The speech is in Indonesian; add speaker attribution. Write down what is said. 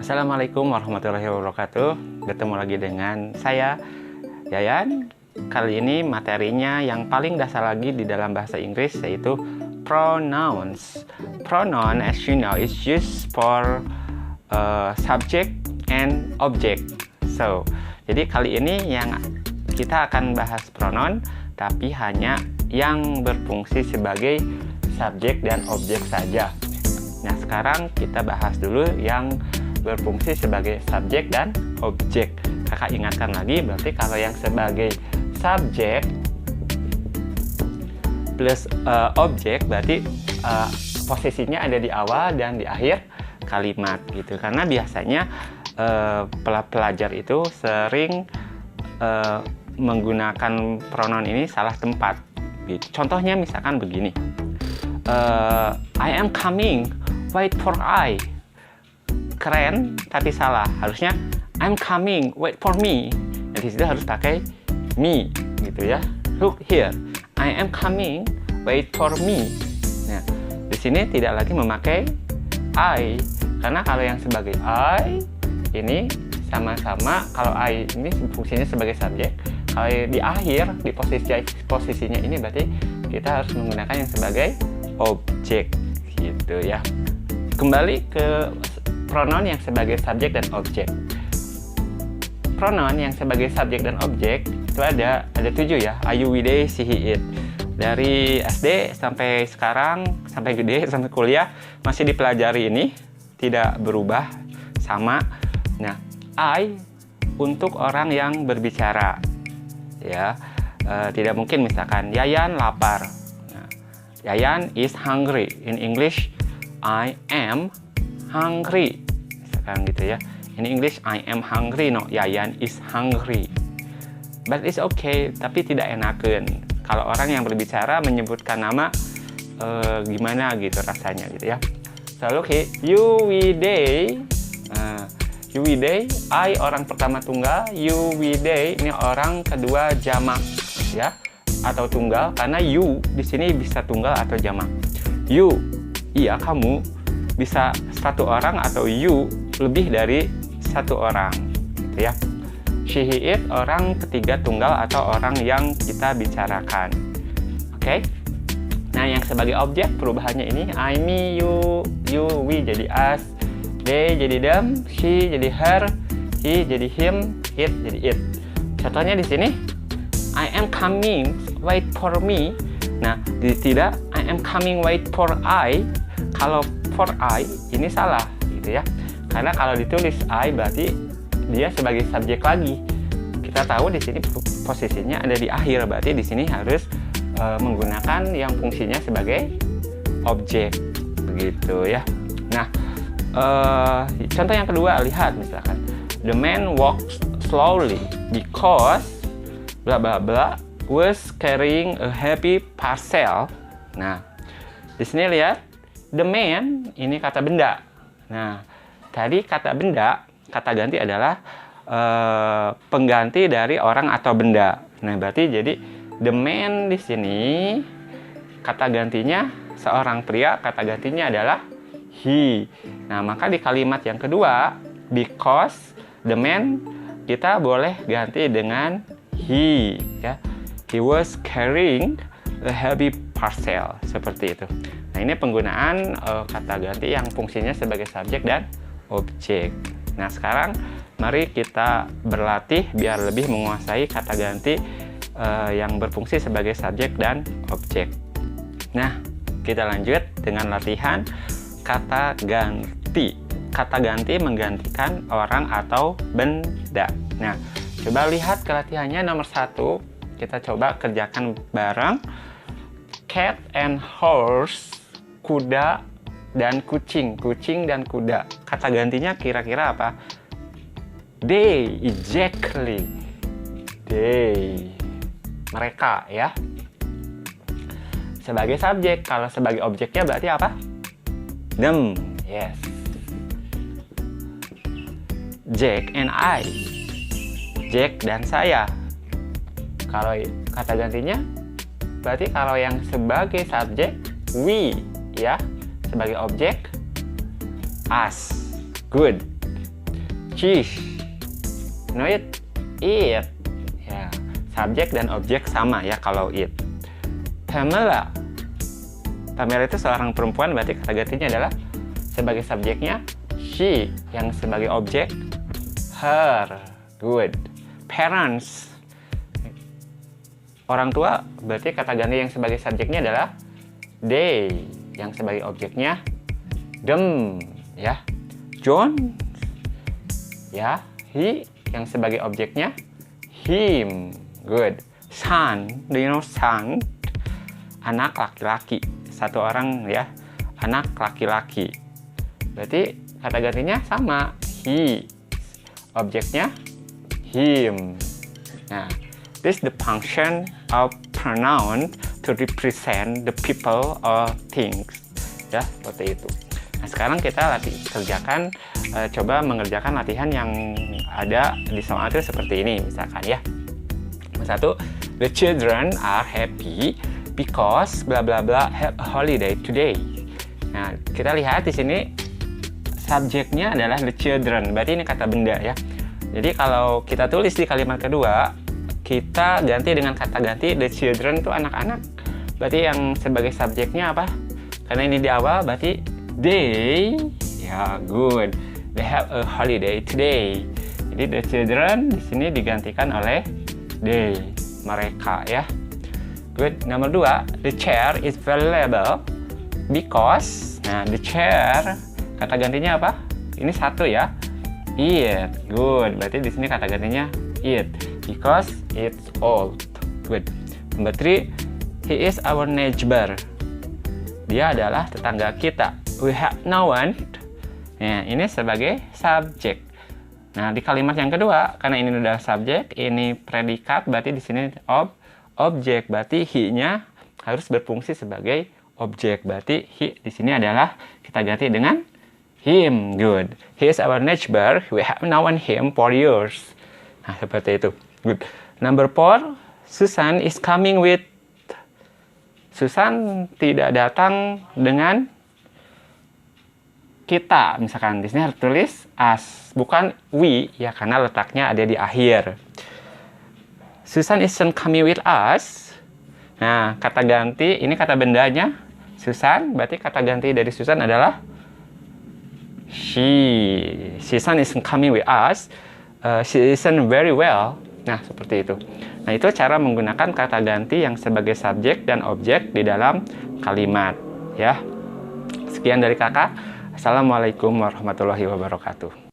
Speaker 1: Assalamualaikum warahmatullahi wabarakatuh. Bertemu lagi dengan saya, Yayan. Kali ini materinya yang paling dasar lagi di dalam bahasa Inggris, yaitu pronouns. Pronoun, as you know, is used for subject and object. So, jadi kali ini yang kita akan bahas pronoun, tapi hanya yang berfungsi sebagai subjek dan objek saja. Nah, sekarang kita bahas dulu yang berfungsi sebagai subjek dan objek. Kakak ingatkan lagi, berarti kalau yang sebagai subjek plus objek, berarti posisinya ada di awal dan di akhir kalimat gitu. Karena biasanya pelajar itu sering menggunakan pronoun ini salah tempat gitu. Contohnya misalkan begini, I am coming, wait for I. Keren tapi salah, harusnya I'm coming, wait for me. Nah, di situ harus pakai me gitu ya. Look here, I am coming, wait for me. Nah, di sini tidak lagi memakai I, karena kalau yang sebagai I ini sama-sama, kalau I ini fungsinya sebagai subjek, kalau di akhir di posisinya ini berarti kita harus menggunakan yang sebagai objek gitu ya. Kembali ke pronoun yang sebagai subjek dan objek. Pronoun yang sebagai subjek dan objek itu ada 7 ya. I, you, we, they, she, he, it. Dari SD sampai sekarang, sampai gede, sampai kuliah masih dipelajari ini, tidak berubah, sama. Nah, I untuk orang yang berbicara, ya. Tidak mungkin misalkan Yayan lapar. Nah, Yayan is hungry. In English, I am hungry, misalkan gitu ya. In English, I am hungry. No, Yayan is hungry. But it's okay, tapi tidak enakeun kalau orang yang berbicara menyebutkan nama gimana gitu rasanya gitu ya. So look here, you, we, they. You, we, they, I orang pertama tunggal, you, we, they ini orang kedua jamak ya, atau tunggal, karena you di sini bisa tunggal atau jamak. You, iya kamu, bisa satu orang, atau you lebih dari satu orang gitu ya. She, he, it orang ketiga tunggal atau orang yang kita bicarakan. Oke. Nah, yang sebagai objek perubahannya ini I, me, you, we jadi us, they jadi them, she jadi her, he jadi him, it jadi it. Contohnya di sini I am coming, wait for me. Nah, tidak I am coming, wait for I. Kalau for I ini salah gitu ya. Karena kalau ditulis I berarti dia sebagai subjek lagi. Kita tahu di sini posisinya ada di akhir, berarti di sini harus menggunakan yang fungsinya sebagai objek begitu ya. Nah, contoh yang kedua, lihat misalkan the man walks slowly because bla bla bla was carrying a heavy parcel. Nah, di sini lihat the man ini kata benda. Nah, tadi kata benda, kata ganti adalah pengganti dari orang atau benda. Nah, berarti jadi the man di sini kata gantinya seorang pria, kata gantinya adalah he. Nah, maka di kalimat yang kedua, because the man kita boleh ganti dengan he ya. He was carrying a heavy parcel, seperti itu. Nah, ini penggunaan kata ganti yang fungsinya sebagai subjek dan objek. Nah, sekarang mari kita berlatih biar lebih menguasai kata ganti yang berfungsi sebagai subjek dan objek. Nah, kita lanjut dengan latihan kata ganti. Kata ganti menggantikan orang atau benda. Nah, coba lihat ke latihannya nomor 1. Kita coba kerjakan bareng. Cat and horse, kuda dan kucing. Kucing dan kuda. Kata gantinya kira-kira apa? They, exactly. They. Mereka ya. Sebagai subjek, kalau sebagai objeknya berarti apa? Them, yes. Jack and I. Jack dan saya. Kalau kata gantinya berarti kalau yang sebagai subjek we ya, sebagai objek us. Good. Cheese. Know it? Eat. Ya, subjek dan objek sama ya kalau eat. Pamela. Pamela itu seorang perempuan, berarti kata gantinya adalah sebagai subjeknya she, yang sebagai objek her. Good. Parents. Orang tua, berarti kata ganti yang sebagai subjeknya adalah they, yang sebagai objeknya them, ya. John, ya. He, yang sebagai objeknya him. Good. Son, do you know son? Anak laki-laki. Satu orang ya, anak laki-laki. Berarti kata gantinya sama, he. Objeknya him. Nah, this is the function of pronoun to represent the people or things. Ya, seperti itu. Nah, sekarang kita kerjakan, coba mengerjakan latihan yang ada di soal itu seperti ini, misalkan ya. Satu, the children are happy because bla bla bla have a holiday today. Nah, kita lihat di sini subjeknya adalah the children, berarti ini kata benda ya. Jadi kalau kita tulis di kalimat kedua, kita ganti dengan kata ganti the children itu anak-anak. Berarti yang sebagai subjeknya apa? Karena ini di awal, berarti they. Ya, good. They have a holiday today. Jadi the children di sini digantikan oleh they, mereka ya. Good. Nomor 2, the chair is valuable because. Nah, the chair kata gantinya apa? Ini satu ya. It. Good. Berarti di sini kata gantinya it because it's old. Good. Nomor 3, he is our neighbor. Dia adalah tetangga kita. We have no one. Nah, ini sebagai subjek. Nah, di kalimat yang kedua, karena ini adalah subjek, ini predikat, berarti di sini objek. Berarti he-nya harus berfungsi sebagai objek. Berarti he di sini adalah kita ganti dengan him. Good. He is our neighbor. We have known him for years. Nah, seperti itu. Good. Number 4, Susan is coming with. Susan tidak datang dengan kita. Misalkan di sini harus tulis us, bukan we ya, karena letaknya ada di akhir. Susan isn't coming with us. Nah, kata ganti ini kata bendanya Susan, berarti kata ganti dari Susan adalah she. Susan isn't coming with us. She isn't very well. Nah, seperti itu. Nah, itu cara menggunakan kata ganti yang sebagai subjek dan objek di dalam kalimat. Ya. Sekian dari kakak. Assalamualaikum warahmatullahi wabarakatuh.